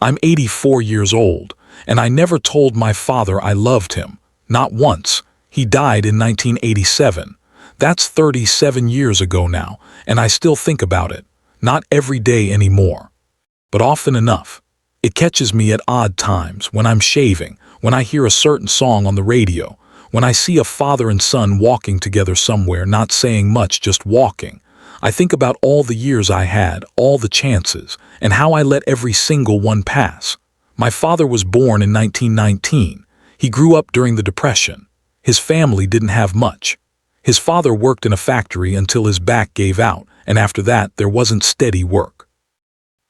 I'm 84 years old, and I never told my father I loved him. Not once. He died in 1987. That's 37 years ago now, and I still think about it. Not every day anymore, but often enough. It catches me at odd times, when I'm shaving, when I hear a certain song on the radio, when I see a father and son walking together somewhere, not saying much, just walking. I think about all the years I had, all the chances, and how I let every single one pass. My father was born in 1919. He grew up during the Depression. His family didn't have much. His father worked in a factory until his back gave out, and after that there wasn't steady work.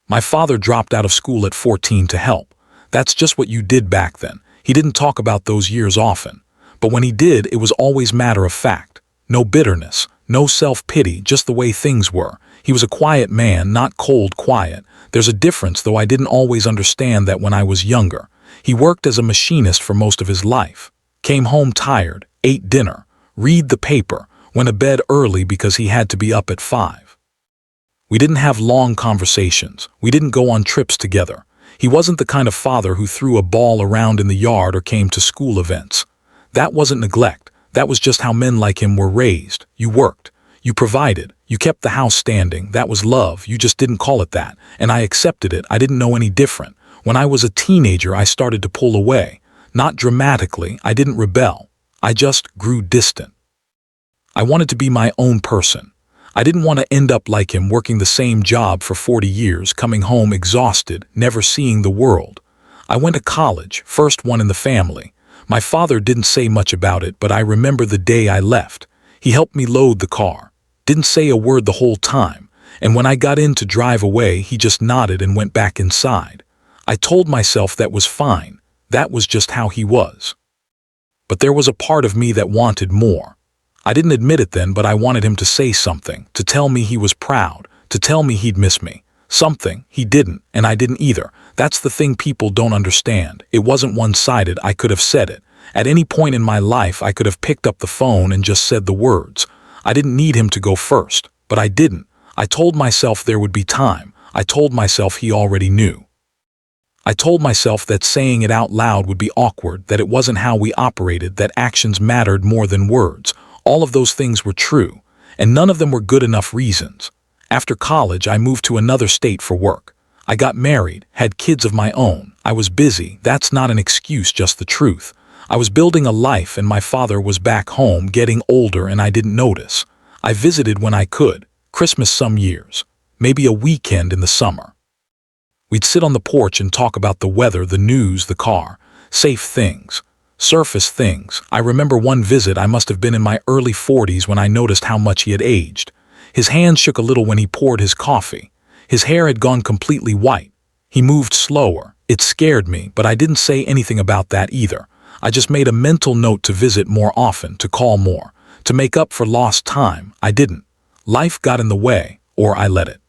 My father dropped out of school at 14 to help. That's just what you did back then. He didn't talk about those years often. But when he did, it was always matter of fact. No bitterness, no self-pity, just the way things were. He was a quiet man, not cold quiet. There's a difference, though I didn't always understand that when I was younger. He worked as a machinist for most of his life. Came home tired, ate dinner, read the paper, went to bed early because he had to be up at 5. We didn't have long conversations. We didn't go on trips together. He wasn't the kind of father who threw a ball around in the yard or came to school events. That wasn't neglect. That was just how men like him were raised. You worked. You provided. You kept the house standing. That was love. You just didn't call it that. And I accepted it. I didn't know any different. When I was a teenager, I started to pull away. Not dramatically. I didn't rebel. I just grew distant. I wanted to be my own person. I didn't want to end up like him, working the same job for 40 years, coming home exhausted, never seeing the world. I went to college, first one in the family. My father didn't say much about it, but I remember the day I left. He helped me load the car. Didn't say a word the whole time, and when I got in to drive away, he just nodded and went back inside. I told myself that was fine. That was just how he was. But there was a part of me that wanted more. I didn't admit it then, but I wanted him to say something, to tell me he was proud, to tell me he'd miss me. Something. He didn't, and I didn't either. That's the thing people don't understand. It wasn't one-sided. I could have said it. At any point in my life, I could have picked up the phone and just said the words. I didn't need him to go first, but I didn't. I told myself there would be time. I told myself he already knew. I told myself that saying it out loud would be awkward, that it wasn't how we operated, that actions mattered more than words. All of those things were true, and none of them were good enough reasons. After college, I moved to another state for work. I got married, had kids of my own. I was busy. That's not an excuse, just the truth. I was building a life, and my father was back home, getting older, and I didn't notice. I visited when I could, Christmas some years, maybe a weekend in the summer. We'd sit on the porch and talk about the weather, the news, the car, safe things, surface things. I remember one visit. I must have been in my early 40s when I noticed how much he had aged. His hands shook a little when he poured his coffee. His hair had gone completely white. He moved slower. It scared me, but I didn't say anything about that either. I just made a mental note to visit more often, to call more, to make up for lost time. I didn't. Life got in the way, or I let it.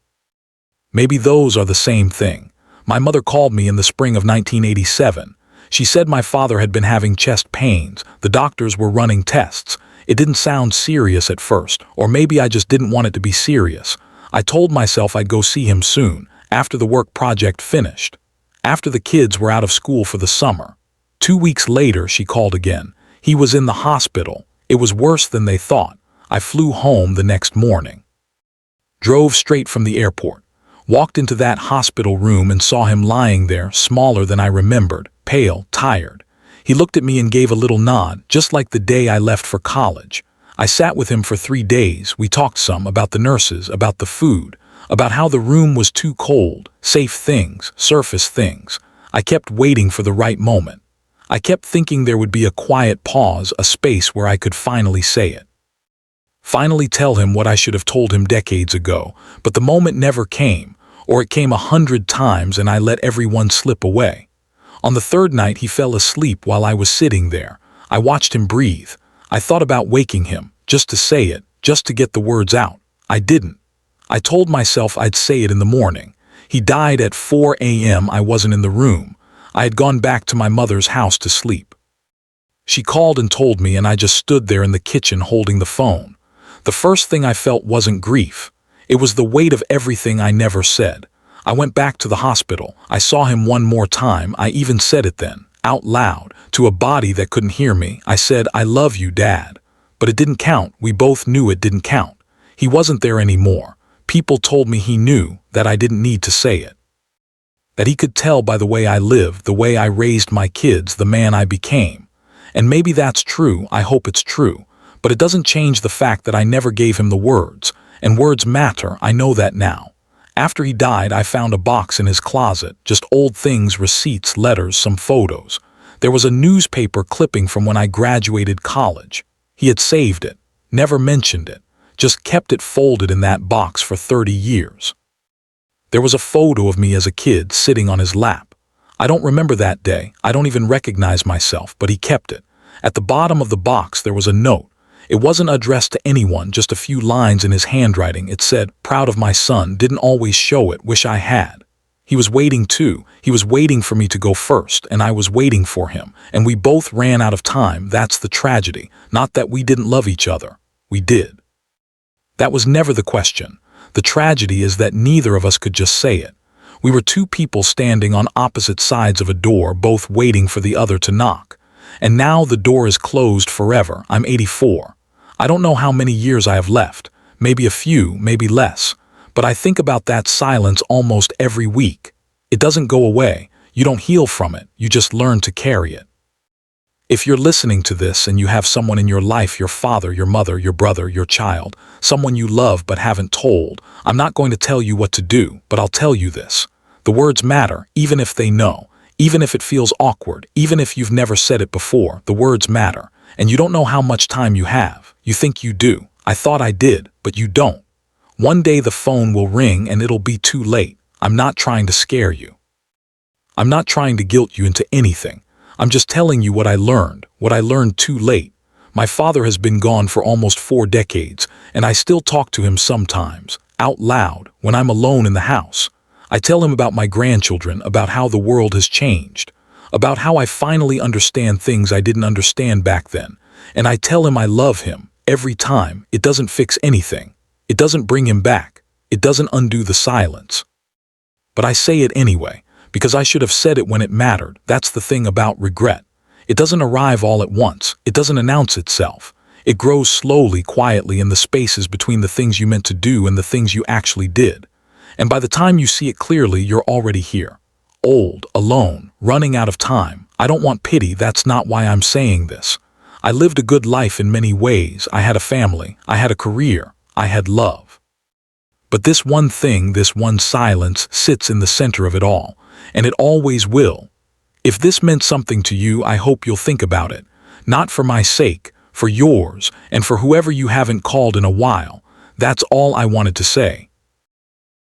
Maybe those are the same thing. My mother called me in the spring of 1987. She said my father had been having chest pains. The doctors were running tests. It didn't sound serious at first, or maybe I just didn't want it to be serious. I told myself I'd go see him soon, after the work project finished, after the kids were out of school for the summer. 2 weeks later, she called again. He was in the hospital. It was worse than they thought. I flew home the next morning. Drove straight from the airport. Walked into that hospital room and saw him lying there, smaller than I remembered, pale, tired. He looked at me and gave a little nod, just like the day I left for college. I sat with him for 3 days. We talked some about the nurses, about the food, about how the room was too cold, safe things, surface things. I kept waiting for the right moment. I kept thinking there would be a quiet pause, a space where I could finally say it. Finally tell him what I should have told him decades ago, but the moment never came, or it came 100 times and I let everyone slip away. On the 3rd night, he fell asleep while I was sitting there. I watched him breathe. I thought about waking him, just to say it, just to get the words out. I didn't. I told myself I'd say it in the morning. He died at 4 a.m. I wasn't in the room. I had gone back to my mother's house to sleep. She called and told me, and I just stood there in the kitchen holding the phone. The first thing I felt wasn't grief. It was the weight of everything I never said. I went back to the hospital. I saw him one more time. I even said it then, out loud, to a body that couldn't hear me. I said, "I love you, Dad." But it didn't count. We both knew it didn't count. He wasn't there anymore. People told me he knew, that I didn't need to say it. That he could tell by the way I lived, the way I raised my kids, the man I became. And maybe that's true. I hope it's true. But it doesn't change the fact that I never gave him the words. And words matter. I know that now. After he died, I found a box in his closet, just old things, receipts, letters, some photos. There was a newspaper clipping from when I graduated college. He had saved it, never mentioned it, just kept it folded in that box for 30 years. There was a photo of me as a kid sitting on his lap. I don't remember that day. I don't even recognize myself, but he kept it. At the bottom of the box, there was a note. It wasn't addressed to anyone, just a few lines in his handwriting. It said, "Proud of my son, didn't always show it, wish I had." He was waiting too. He was waiting for me to go first, and I was waiting for him. And we both ran out of time. That's the tragedy. Not that we didn't love each other. We did. That was never the question. The tragedy is that neither of us could just say it. We were two people standing on opposite sides of a door, both waiting for the other to knock. And now the door is closed forever. I'm 84. I don't know how many years I have left. Maybe a few, maybe less. But I think about that silence almost every week. It doesn't go away. You don't heal from it. You just learn to carry it. If you're listening to this and you have someone in your life, your father, your mother, your brother, your child, someone you love but haven't told, I'm not going to tell you what to do, but I'll tell you this. The words matter, even if they know, even if it feels awkward, even if you've never said it before, the words matter. And you don't know how much time you have. You think you do. I thought I did, but you don't. One day the phone will ring and it'll be too late. I'm not trying to scare you. I'm not trying to guilt you into anything. I'm just telling you what I learned too late. My father has been gone for almost 4 decades, and I still talk to him sometimes, out loud, when I'm alone in the house. I tell him about my grandchildren, about how the world has changed, about how I finally understand things I didn't understand back then. And I tell him I love him, every time. It doesn't fix anything. It doesn't bring him back. It doesn't undo the silence. But I say it anyway, because I should have said it when it mattered. That's the thing about regret. It doesn't arrive all at once. It doesn't announce itself. It grows slowly, quietly in the spaces between the things you meant to do and the things you actually did. And by the time you see it clearly, you're already here. Old, alone, running out of time. I don't want pity. That's not why I'm saying this. I lived a good life in many ways. I had a family. I had a career. I had love. But this one thing, this one silence, sits in the center of it all. And it always will. If this meant something to you, I hope you'll think about it. Not for my sake, for yours, and for whoever you haven't called in a while. That's all I wanted to say.